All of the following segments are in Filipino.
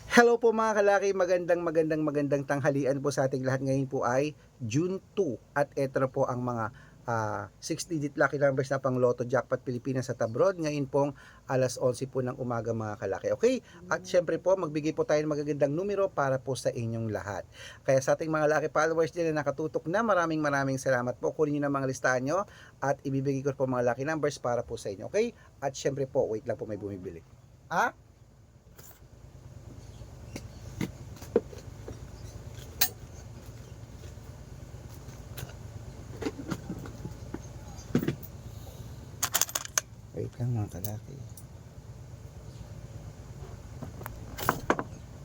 Hello po mga kalaki, magandang tanghalian po sa ating lahat. Ngayon po ay June 2 at eto na po ang mga 6-digit lucky numbers na pang Lotto Jackpot Pilipinas at abroad. Ngayon pong alas 11 po ng umaga mga kalaki. Okay? At syempre po, magbigay po tayo ng magagandang numero para po sa inyong lahat. Kaya sa ating mga lucky followers din na nakatutok na, maraming salamat po. Kunin nyo na mga listahan nyo at ibibigay ko po mga lucky numbers para po sa inyo. Okay? At syempre po, wait lang po, may bumibili. Ah? Wait lang mga kalaki.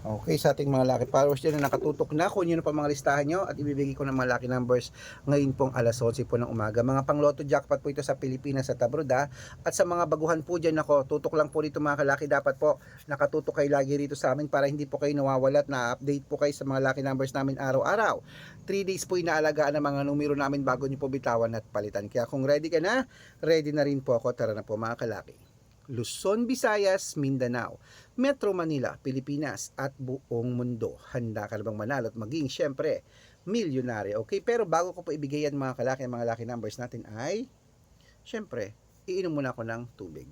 Okay, sa ating mga lucky followers dyan na nakatutok na, kung yun na pa mga listahan nyo at ibibigay ko ng mga lucky numbers ngayon pong alas 11 po ng umaga. Mga pang Lotto Jackpot po ito sa Pilipinas at abroad ha. At sa mga baguhan po dyan, ako, tutok lang po dito mga kalaki. Dapat po nakatutok kayo lagi rito sa amin para hindi po kayo nawawala at na-update po kayo sa mga lucky numbers namin araw-araw. 3 days po inaalagaan ang mga numero namin bago nyo po bitawan at palitan. Kaya kung ready ka na, ready na rin po ako. Tara na po mga kalaki. Luzon, Visayas, Mindanao, Metro Manila, Pilipinas at buong mundo. Handa ka na bang manalo at maging syempre milyonaryo? Okay, pero bago ko po ibigay yan mga lucky numbers natin ay syempre, iinom muna ako ng tubig.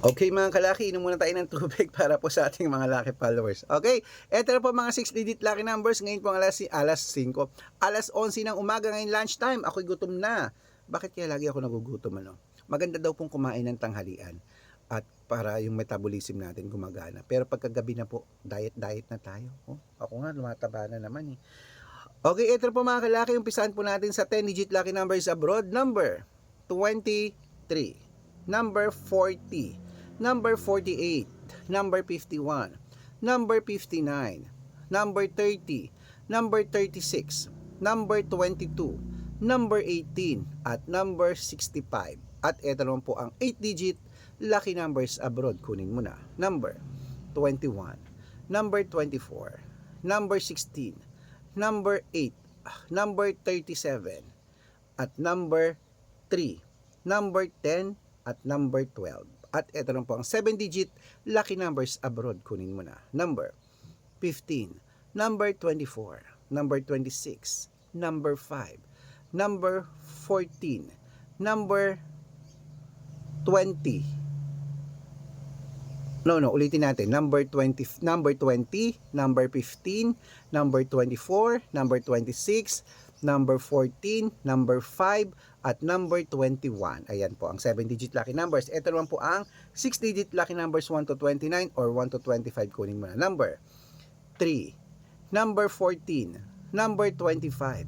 Okay mga kalaki, inom muna tayo ng tubig para po sa ating mga lucky followers. Okay, eto na po mga 6-digit lucky numbers. Ngayon po alas 5, alas 11 ng umaga ngayon lunchtime. Ako'y gutom na. Bakit kaya lagi ako nagugutom ano? Maganda daw pong kumain ng tanghalian at para yung metabolism natin gumagana. Pero pagkagabi na po, diet na tayo. Oh, ako nga lumataba na naman eh. Okay, eto na po mga kalaki, umpisahan po natin sa 10-digit lucky numbers abroad. Number 23, number 40, number 48, number 51, number 59, number 30, number 36, number 22, number 18, at number 65. At ito naman po ang 8-digit lucky numbers abroad. Kunin mo na. Number 21, number 24, number 16, number 8, number 37, at number 3, number 10, at number 12. At ito lang po ang 7-digit lucky numbers abroad. Kunin mo na. Number 15, number 24, number 26, number 5, number 14, number 20. Ulitin natin. Number 20, number 20, number 15, number 24, number 26, number 14, number 5, at number 21. Ayan po ang 7-digit lucky numbers. Ito naman po ang 6-digit lucky numbers 1 to 29 or 1 to 25. Kunin mo na. Number 3, number 14, number 25,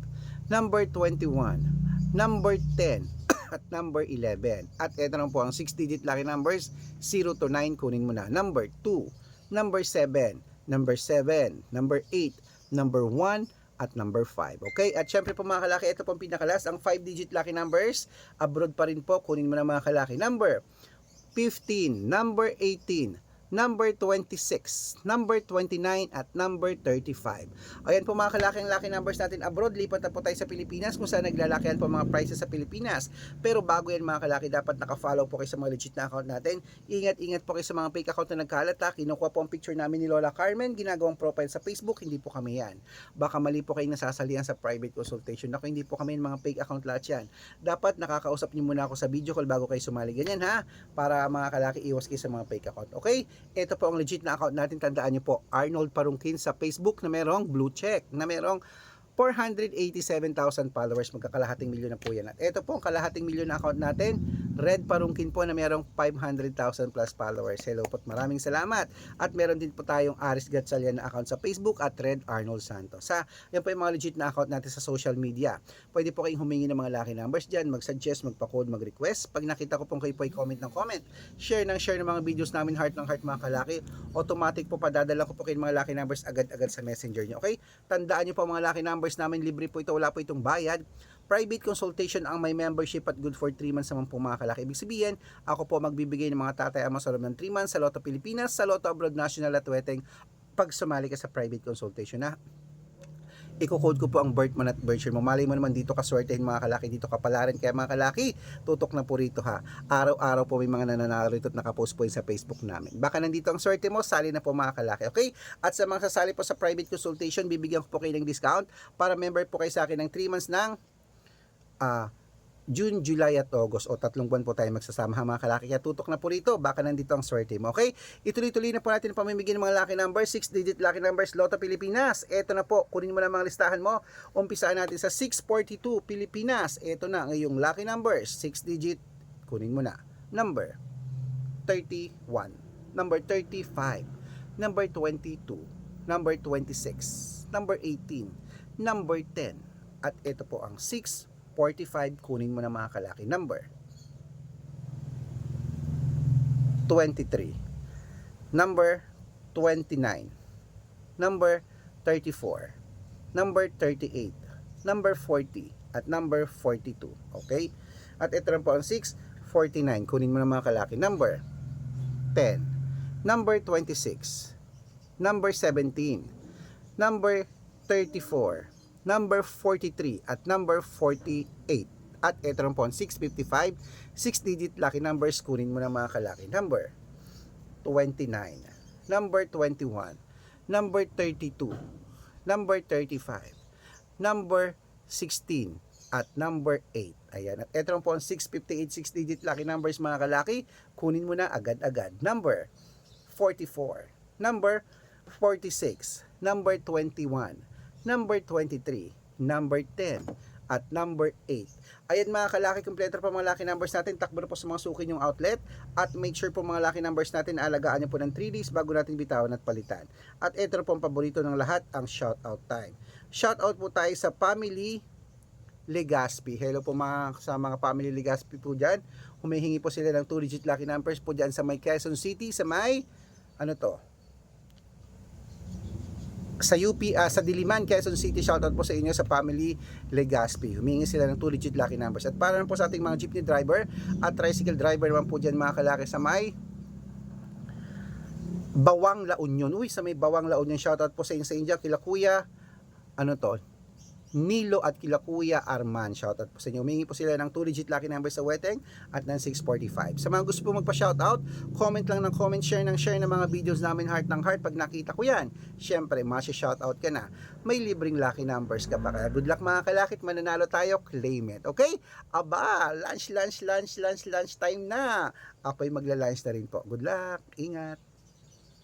number 21, number 10, at number 11. At ito naman po ang 6-digit lucky numbers 0 to 9. Kunin mo na. Number 2, number 7, number 7, number 8, number 1, at number 5. Okay? At syempre po mga kalaki, ito po ang pinakalas, ang 5-digit lucky numbers. Abroad pa rin po, kunin mo na mga kalaki. Number 15, number 18, number 26, number 29, at number 35. Ayan po mga kalaking lucky numbers natin abroad. Lipat na po tayo sa Pilipinas kung saan naglalakihan po mga prices sa Pilipinas. Pero bago yan mga kalaki, dapat nakafollow po kayo sa mga legit na account natin. Ingat po kayo sa mga fake account na nagkalat ha. Kinukuha po ang picture namin ni Lola Carmen, ginagawang profile sa Facebook, hindi po kami yan. Baka mali po kayo nasasalihan sa private consultation. Ako, hindi po kami yung mga fake account lahat yan. Dapat nakakausap niyo muna ako sa video call bago kayo sumali. Ganyan ha, para mga kalaki iwas kayo sa mga fake account. Okay? Ito po ang legit na account natin. Tandaan nyo po, Arnold Parungkin sa Facebook na merong blue check, na merong 487,000 followers, magkakalahating milyon na po yan. At ito po ang kalahating milyon na account natin, Red Parungkin po na merong 500,000 plus followers. Hello po, maraming salamat. At meron din po tayong Aris Gatchalian na account sa Facebook at Red Arnold Santos. Yan po yung mga legit na account natin sa social media. Pwede po kayong humingi ng mga lucky numbers dyan, mag-suggest, magpa-code, mag-request. Pag nakita ko pong kayo po ay comment ng comment, share ng mga videos namin, heart ng heart mga kalaki, automatic po padadala ko po kayo mga lucky numbers agad-agad sa messenger nyo. Okay? Tandaan nyo po mga lucky numbers namin, libre po ito, wala po itong bayad. Private consultation ang may membership at good for 3 months naman po mga kalaki. Ibig sabihin, ako po magbibigay ng mga tatay ama sa loob ng 3 months sa Lotto Pilipinas, sa Lotto Abroad National at Weteng pag sumali ka sa private consultation na i-code ko po ang birth month at birth year mo. Malay mo naman dito kaswertehin mga kalaki, dito kapalaran. Kaya mga kalaki, tutok na po rito ha. Araw-araw po may mga nananalo rito at nakapost po yun sa Facebook namin. Baka nandito ang swerte mo, sali na po mga kalaki. Okay? At sa mga sasali po sa private consultation, bibigyan ko po kayo ng discount para member po kayo sa akin ng 3 months ng June, July at August o 3 buwan po tayo magsasama mga kalaki. Kaya tutok na po rito, baka nandito ang swerte mo. Okay? Ituloy-tuloy na po natin ang pamimigay ng mga lucky numbers, 6-digit lucky numbers, Lotto Pilipinas. Ito na po, kunin mo na mga listahan mo. Umpisaan natin sa 642 Pilipinas. Ito na ngayong lucky numbers, 6-digit, kunin mo na. Number 31, number 35, number 22, number 26, number 18, number 10. At ito po ang 645, kunin mo na mga kalaki. Number 23, number 29, number 34, number 38, number 40, at number 42. Okay? At ito rin po ang 649, kunin mo na mga kalaki. Number 10, number 26, number 17, number 34, number 43, at number 48. At ito rin po ang 655, 6-digit lucky numbers, kunin mo na mga kalaki. Number 29, number 21, number 32, number 35, number 16, at number 8. Ayan. At ito rin po ang 658, 6-digit lucky numbers mga kalaki, kunin mo na agad-agad. Number 44, number 46, number 21, number 23, number 10, at number 8. Ayan mga kalaki, kompleto pa mga lucky numbers natin. Takbo na po sa mga suki yung outlet. At make sure po mga lucky numbers natin, alagaan nyo po ng 3 days bago natin bitawan at palitan. At ito na po ang paborito ng lahat, ang shoutout time. Shoutout po tayo sa Family Legaspi. Hello po sa mga Family Legaspi po dyan. Humihingi po sila ng 2-digit lucky numbers po dyan sa may Quezon City, sa may sa UP, sa Diliman, Quezon City. Shoutout po sa inyo sa Family Legaspi. Humingi sila ng 2-digit lucky numbers. At para naman po sa ating mga jeepney driver at tricycle driver naman po dyan mga kalaki sa may Bawang La Union. Sa may Bawang La Union, shoutout po sa inyo kila Kuya Nilo at kila Kuya Arman. Shoutout po sa inyo. Humingi po sila ng 2-digit lucky numbers sa Weteng at ng 645. Sa mga gusto po magpa-shoutout, comment lang ng comment, share ng mga videos namin, heart ng heart. Pag nakita ko yan, syempre, masya-shoutout ka na. May libreng lucky numbers ka pa. Kaya good luck mga kalakit, mananalo tayo, claim it. Okay? Aba, lunch time na. Ako'y magla-lunch na rin po. Good luck, ingat.